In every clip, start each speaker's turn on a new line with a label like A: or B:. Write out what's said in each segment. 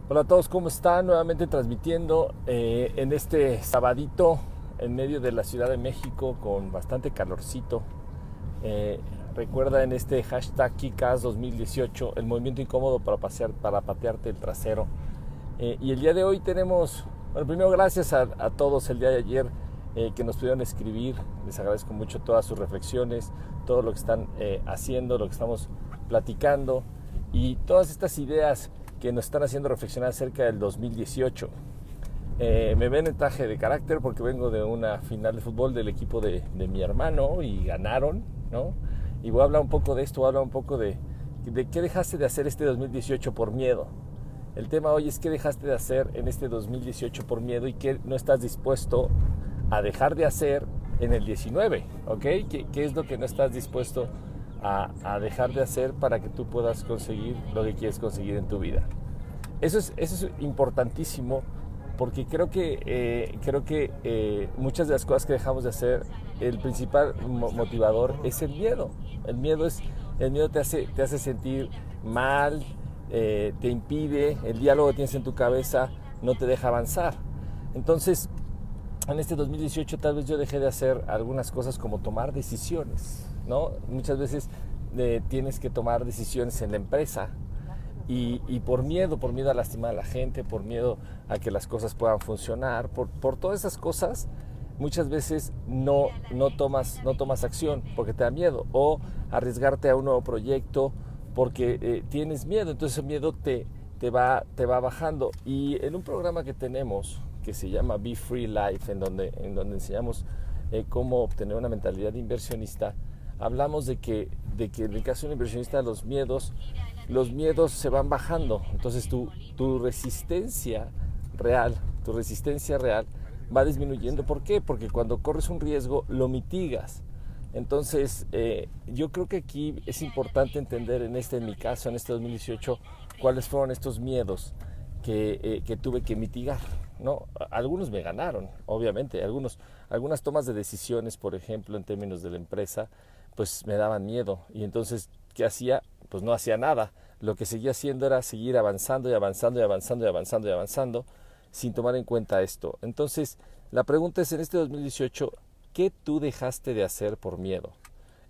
A: Hola a todos, ¿cómo están? Nuevamente transmitiendo en este sabadito en medio de la Ciudad de México con bastante calorcito. Eh, Recuerda en este hashtag KICAS 2018 el movimiento incómodo para patearte el trasero. Y el día de hoy tenemos, bueno, primero gracias a todos el día de ayer que nos pudieron escribir. Les agradezco mucho todas sus reflexiones, todo lo que están haciendo, lo que estamos platicando y todas estas ideas que nos están haciendo reflexionar acerca del 2018. Me ven en traje de carácter porque vengo de una final de fútbol del equipo de mi hermano y ganaron, ¿no? Y voy a hablar un poco de esto, voy a hablar un poco de qué dejaste de hacer este 2018 por miedo. El tema hoy es qué dejaste de hacer en este 2018 por miedo y qué no estás dispuesto a dejar de hacer en el 19, ¿ok? ¿Qué es lo que no estás dispuesto a dejar de hacer para que tú puedas conseguir lo que quieres conseguir en tu vida? Eso es importantísimo porque creo que muchas de las cosas que dejamos de hacer, el principal motivador es el miedo. El miedo te hace sentir mal, te impide, el diálogo que tienes en tu cabeza no te deja avanzar. Entonces, en este 2018 tal vez yo dejé de hacer algunas cosas como tomar decisiones, ¿no? Muchas veces tienes que tomar decisiones en la empresa y por miedo a lastimar a la gente, por miedo a que las cosas puedan funcionar, por todas esas cosas, muchas veces no tomas acción porque te da miedo, o arriesgarte a un nuevo proyecto porque tienes miedo. Entonces el miedo te va bajando. Y en un programa que tenemos que se llama Be Free Life, en donde enseñamos cómo obtener una mentalidad de inversionista, hablamos de que en el caso de un inversionista los miedos se van bajando. Entonces tu resistencia real va disminuyendo. ¿Por qué? Porque cuando corres un riesgo lo mitigas. Entonces yo creo que aquí es importante entender en mi caso, en este 2018, cuáles fueron estos miedos que tuve que mitigar, ¿no? Algunos me ganaron, obviamente. Algunas tomas de decisiones, por ejemplo, en términos de la empresa, pues me daban miedo. Y entonces, ¿qué hacía? Pues no hacía nada. Lo que seguía haciendo era seguir avanzando y avanzando y avanzando y avanzando y avanzando sin tomar en cuenta esto. Entonces, la pregunta es, en este 2018, ¿qué tú dejaste de hacer por miedo?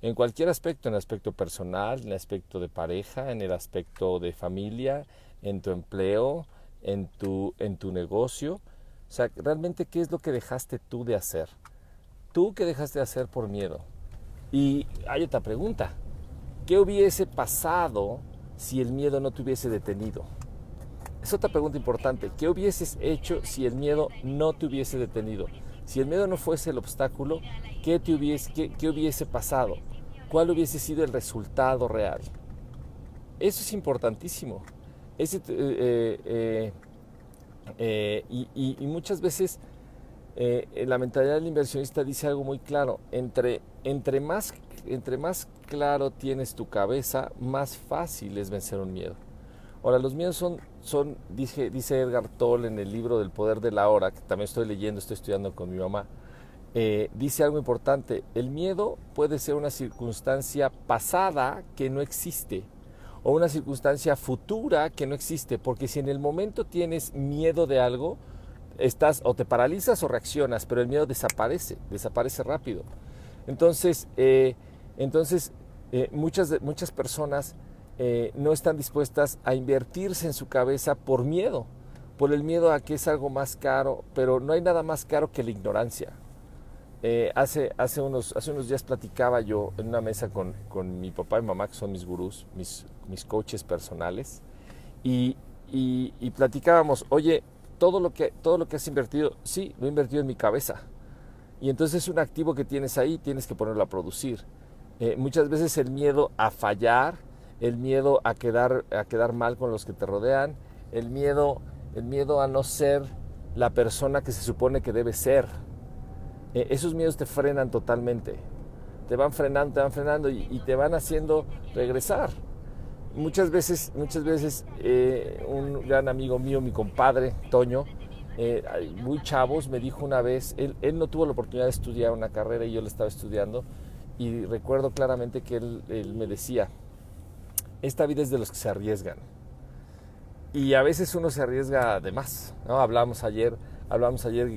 A: En cualquier aspecto, en el aspecto personal, en el aspecto de pareja, en el aspecto de familia, en tu empleo, en tu negocio. O sea, realmente, ¿qué es lo que dejaste tú de hacer? ¿Tú qué dejaste de hacer por miedo? Y hay otra pregunta. ¿Qué hubiese pasado si el miedo no te hubiese detenido? Es otra pregunta importante. ¿Qué hubieses hecho si el miedo no te hubiese detenido? Si el miedo no fuese el obstáculo, ¿qué hubiese pasado? ¿Cuál hubiese sido el resultado real? Eso es importantísimo. Ese, y muchas veces la mentalidad del inversionista dice algo muy claro. Entre más claro tienes tu cabeza, más fácil es vencer un miedo. Ahora, los miedos dice Edgar Tolle en el libro del poder de la hora, que también estoy estudiando con mi mamá, dice algo importante. El miedo puede ser una circunstancia pasada que no existe, o una circunstancia futura que no existe, porque si en el momento tienes miedo de algo, o te paralizas o reaccionas, pero el miedo desaparece rápido. Muchas personas no están dispuestas a invertirse en su cabeza por el miedo a que es algo más caro, pero no hay nada más caro que la ignorancia. Hace unos días platicaba yo en una mesa con mi papá y mamá, que son mis gurús, mis coaches personales, y platicábamos. Oye, todo lo que has invertido, sí, lo he invertido en mi cabeza. Y entonces es un activo que tienes ahí, tienes que ponerlo a producir. Muchas veces el miedo a fallar, el miedo a quedar mal con los que te rodean, el miedo a no ser la persona que se supone que debes ser. Esos miedos te frenan totalmente. Te van frenando y te van haciendo regresar. Muchas veces, un gran amigo mío, mi compadre, Toño, muy chavos, me dijo una vez, él no tuvo la oportunidad de estudiar una carrera y yo la estaba estudiando, y recuerdo claramente que él me decía, esta vida es de los que se arriesgan. Y a veces uno se arriesga de más, ¿no? Hablamos ayer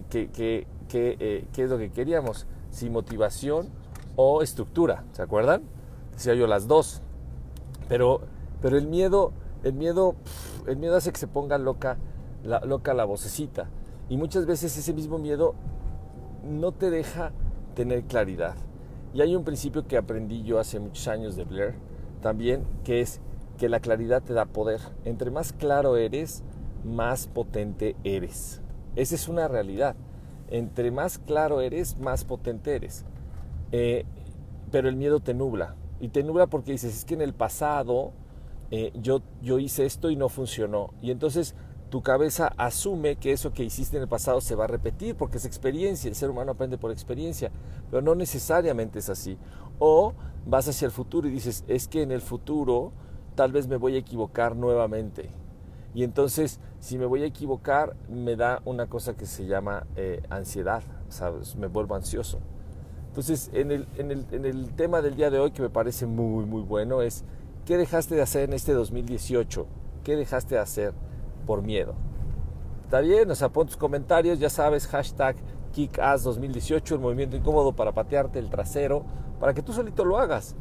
A: qué es lo que queríamos, si motivación o estructura, ¿se acuerdan? Decía yo las dos, pero el miedo hace que se ponga loca la vocecita, y muchas veces ese mismo miedo no te deja tener claridad. Y hay un principio que aprendí yo hace muchos años de Blair también, que es que la claridad te da poder. Entre más claro eres, más potente eres. Esa es una realidad. Entre más claro eres, más potente eres. Pero el miedo te nubla. Y te nubla porque dices, es que en el pasado yo hice esto y no funcionó. Y entonces tu cabeza asume que eso que hiciste en el pasado se va a repetir porque es experiencia. El ser humano aprende por experiencia. Pero no necesariamente es así. O vas hacia el futuro y dices, es que en el futuro tal vez me voy a equivocar nuevamente. Y entonces, si me voy a equivocar, me da una cosa que se llama ansiedad, ¿sabes? Me vuelvo ansioso. Entonces, en el tema del día de hoy, que me parece muy, muy bueno, es ¿qué dejaste de hacer en este 2018? ¿Qué dejaste de hacer por miedo? ¿Está bien? O sea, pon tus comentarios, ya sabes, hashtag KickAss2018, el movimiento incómodo para patearte el trasero, para que tú solito lo hagas.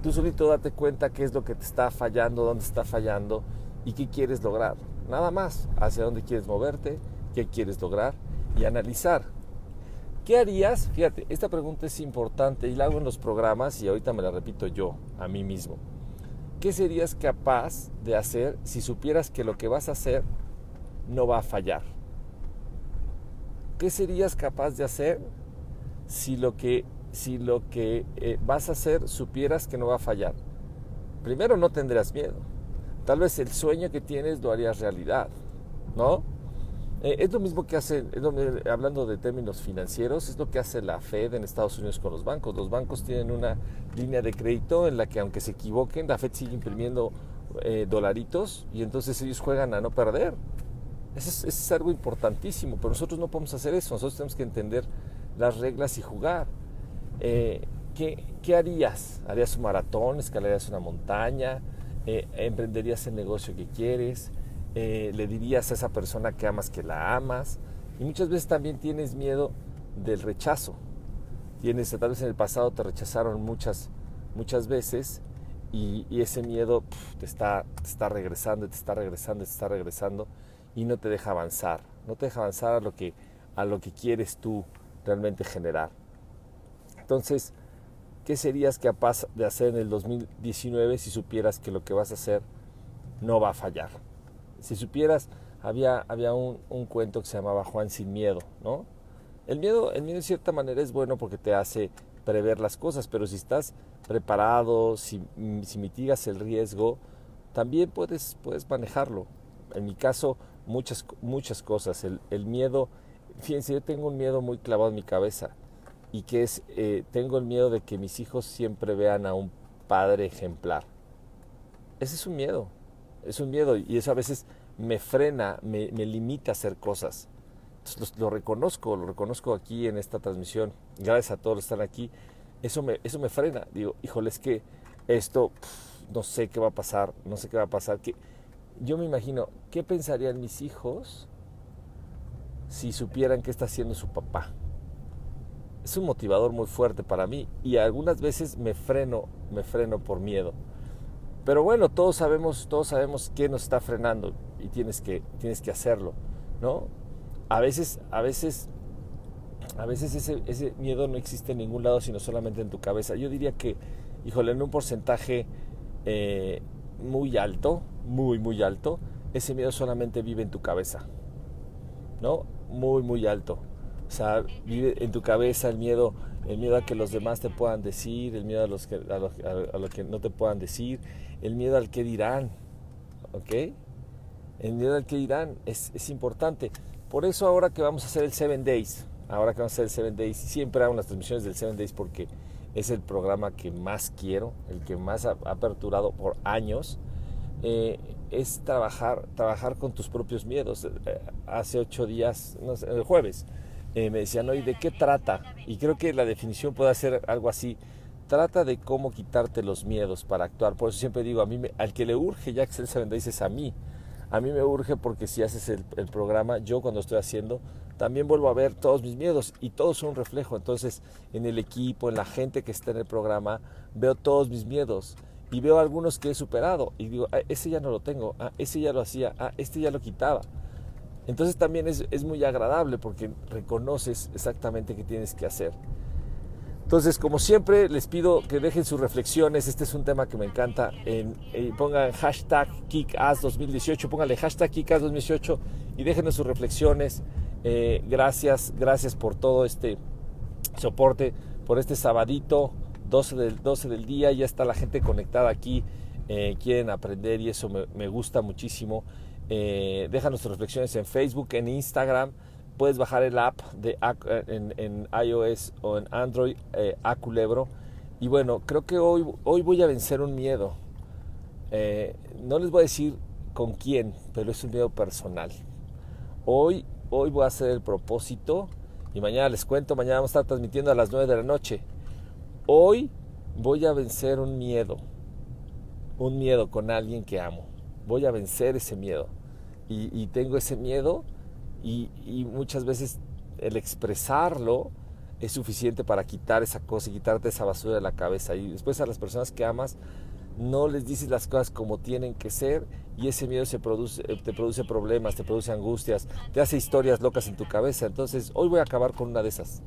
A: Tú solito date cuenta qué es lo que te está fallando, dónde está fallando y qué quieres lograr. Nada más, hacia dónde quieres moverte, qué quieres lograr y analizar. ¿Qué harías? Fíjate, esta pregunta es importante y la hago en los programas y ahorita me la repito yo a mí mismo. ¿Qué serías capaz de hacer si supieras que lo que vas a hacer no va a fallar? ¿Qué serías capaz de hacer si lo que vas a hacer supieras que no va a fallar? Primero, no tendrías miedo. Tal vez el sueño que tienes lo harías realidad, ¿no? Es lo mismo que hace, hablando de términos financieros, es lo que hace la Fed en Estados Unidos con los bancos. Los bancos tienen una línea de crédito en la que, aunque se equivoquen, la Fed sigue imprimiendo dolaritos y entonces ellos juegan a no perder. Eso es algo importantísimo, pero nosotros no podemos hacer eso. Nosotros tenemos que entender las reglas y jugar. ¿Qué harías? ¿Harías un maratón? ¿Escalarías una montaña? ¿Emprenderías el negocio que quieres? ¿Le dirías a esa persona que amas que la amas? Y muchas veces también tienes miedo del rechazo. Tal vez en el pasado te rechazaron muchas veces y ese miedo te está regresando, te está regresando y no te deja avanzar. No te deja avanzar a lo que quieres tú realmente generar. Entonces, ¿qué serías capaz de hacer en el 2019 si supieras que lo que vas a hacer no va a fallar? Si supieras, había un cuento que se llamaba Juan sin miedo, ¿no? El miedo en cierta manera es bueno porque te hace prever las cosas, pero si estás preparado, si mitigas el riesgo, también puedes manejarlo. En mi caso, muchas cosas. El miedo, fíjense, yo tengo un miedo muy clavado en mi cabeza y que es, tengo el miedo de que mis hijos siempre vean a un padre ejemplar. Ese es un miedo y eso a veces me frena, me limita a hacer cosas. Entonces lo reconozco aquí en esta transmisión. Gracias a todos los que están aquí. Eso me frena. Digo, híjole, es que esto, no sé qué va a pasar. Yo me imagino, ¿qué pensarían mis hijos si supieran qué está haciendo su papá? Es un motivador muy fuerte para mí y algunas veces me freno por miedo. Pero bueno, todos sabemos qué nos está frenando y tienes que hacerlo, ¿no? A veces ese miedo no existe en ningún lado, sino solamente en tu cabeza. Yo diría que, híjole, en un porcentaje muy alto, muy alto, ese miedo solamente vive en tu cabeza, ¿no? Muy alto. O sea, vive en tu cabeza el miedo a que los demás te puedan decir, el miedo a lo que no te puedan decir, el miedo al que dirán, ¿ok? El miedo al que dirán es importante. Por eso ahora que vamos a hacer el 7 Days, siempre hago las transmisiones del 7 Days porque es el programa que más quiero, el que más ha aperturado por años, es trabajar con tus propios miedos. Hace 8 días, no sé, el jueves, me decían, oye, ¿de qué trata? Y creo que la definición puede ser algo así. Trata de cómo quitarte los miedos para actuar. Por eso siempre digo, al que le urge ya que el 7 Days es a mí. a mí me urge porque si haces el programa, yo cuando estoy haciendo, también vuelvo a ver todos mis miedos y todos son un reflejo. Entonces, en el equipo, en la gente que está en el programa, veo todos mis miedos y veo algunos que he superado y digo, ese ya no lo tengo, ese ya lo hacía, este ya lo quitaba. Entonces también es muy agradable porque reconoces exactamente qué tienes que hacer. Entonces, como siempre, les pido que dejen sus reflexiones. Este es un tema que me encanta. Pongan hashtag KickAss2018, pónganle hashtag KickAss2018 y déjenos sus reflexiones. Gracias por todo este soporte, por este sabadito, 12 del día. Ya está la gente conectada aquí, quieren aprender y eso me gusta muchísimo. Déjanos tus reflexiones en Facebook, en Instagram. Puedes bajar el app en iOS o en Android, Aculebro. Y bueno, creo que hoy voy a vencer un miedo. No les voy a decir con quién, pero es un miedo personal. Hoy voy a hacer el propósito y mañana les cuento, mañana vamos a estar transmitiendo a las 9 de la noche. Hoy voy a vencer un miedo con alguien que amo. Voy a vencer ese miedo. Y tengo ese miedo. Y muchas veces el expresarlo es suficiente para quitar esa cosa y quitarte esa basura de la cabeza. Y después a las personas que amas no les dices las cosas como tienen que ser y ese miedo te produce problemas, te produce angustias, te hace historias locas en tu cabeza. Entonces hoy voy a acabar con una de esas.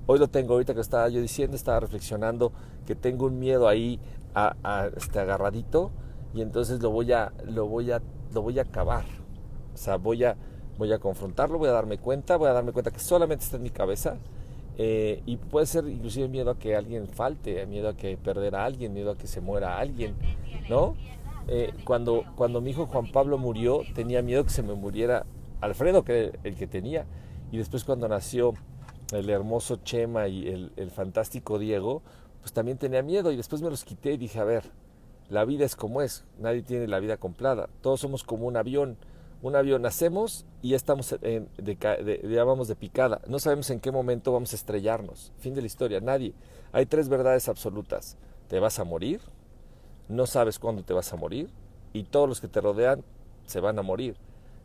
A: Hoy lo tengo, ahorita que estaba yo diciendo, estaba reflexionando que tengo un miedo ahí agarradito y entonces lo voy a acabar. O sea, voy a confrontarlo, voy a darme cuenta que solamente está en mi cabeza y puede ser inclusive miedo a que alguien falte, miedo a que perder a alguien, miedo a que se muera alguien, ¿no? Cuando mi hijo Juan Pablo murió, tenía miedo que se me muriera Alfredo, que era el que tenía, y después cuando nació el hermoso Chema y el fantástico Diego, pues también tenía miedo y después me los quité y dije, a ver, la vida es como es, nadie tiene la vida comprada, todos somos como un avión, nacemos y ya estamos ya vamos de picada. No sabemos en qué momento vamos a estrellarnos. Fin de la historia, nadie. Hay 3 verdades absolutas. Te vas a morir, no sabes cuándo te vas a morir y todos los que te rodean se van a morir.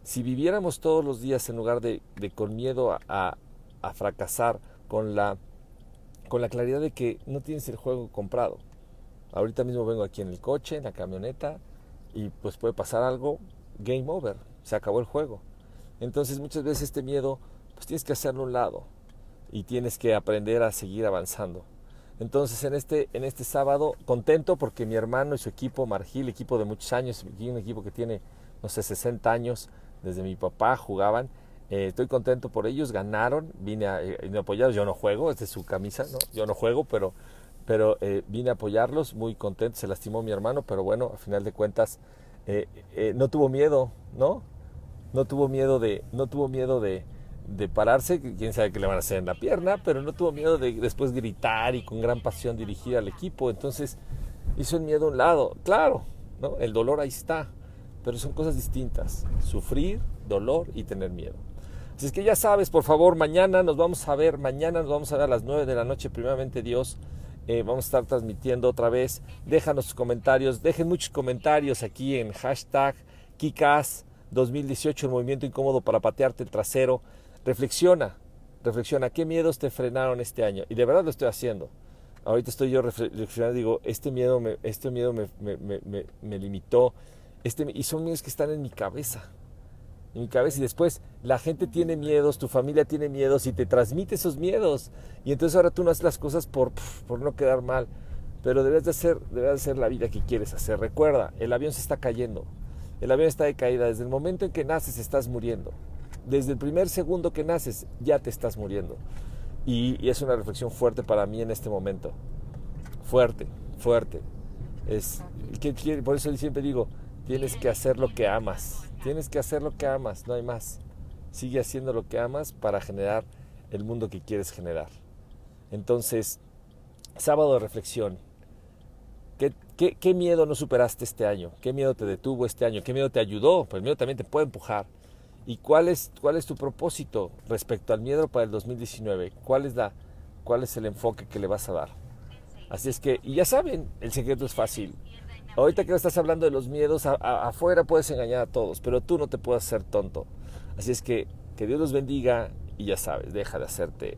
A: Si viviéramos todos los días en lugar de con miedo a fracasar, con la claridad de que no tienes el juego comprado. Ahorita mismo vengo aquí en el coche, en la camioneta y pues puede pasar algo, game over. Se acabó el juego. Entonces muchas veces este miedo pues tienes que hacerlo a un lado y tienes que aprender a seguir avanzando. Entonces en este sábado contento porque mi hermano y su equipo Margil, equipo de muchos años, un equipo que tiene no sé 60 años, desde mi papá jugaban, estoy contento por ellos, ganaron, vine a apoyarlos, yo no juego, esta es su camisa, ¿no? Yo no juego, pero vine a apoyarlos, muy contento, se lastimó mi hermano, pero bueno, a final de cuentas no tuvo miedo, ¿no? No tuvo miedo de pararse, quién sabe qué le van a hacer en la pierna, pero no tuvo miedo de después gritar y con gran pasión dirigir al equipo. Entonces hizo el miedo a un lado. Claro, ¿no? El dolor ahí está, pero son cosas distintas. Sufrir, dolor y tener miedo. Así es que ya sabes, por favor, mañana nos vamos a ver a las 9 de la noche, primeramente Dios. Vamos a estar transmitiendo otra vez. Déjanos sus comentarios, dejen muchos comentarios aquí en hashtag KickAss2018, el movimiento incómodo para patearte el trasero. Reflexiona, ¿qué miedos te frenaron este año? Y de verdad lo estoy haciendo. Ahorita estoy yo reflexionando, digo, este miedo me limitó, y son miedos que están en mi cabeza. Y después la gente tiene miedos, tu familia tiene miedos y te transmite esos miedos. Y entonces ahora tú no haces las cosas por no quedar mal. Pero debes de hacer la vida que quieres hacer. Recuerda, el avión se está cayendo. El avión está de caída. Desde el momento en que naces estás muriendo. Desde el primer segundo que naces ya te estás muriendo. Y es una reflexión fuerte para mí en este momento. Fuerte. Por eso siempre digo, tienes que hacer lo que amas. No hay más. Sigue haciendo lo que amas para generar el mundo que quieres generar. Entonces, sábado de reflexión. ¿Qué miedo no superaste este año? ¿Qué miedo te detuvo este año? ¿Qué miedo te ayudó? Pues el miedo también te puede empujar. ¿Y cuál es tu propósito respecto al miedo para el 2019? ¿Cuál es el enfoque que le vas a dar? Así es que, y ya saben, el secreto es fácil. Ahorita que estás hablando de los miedos, afuera puedes engañar a todos, pero tú no te puedes hacer tonto. Así es que Dios los bendiga y ya sabes, deja de hacerte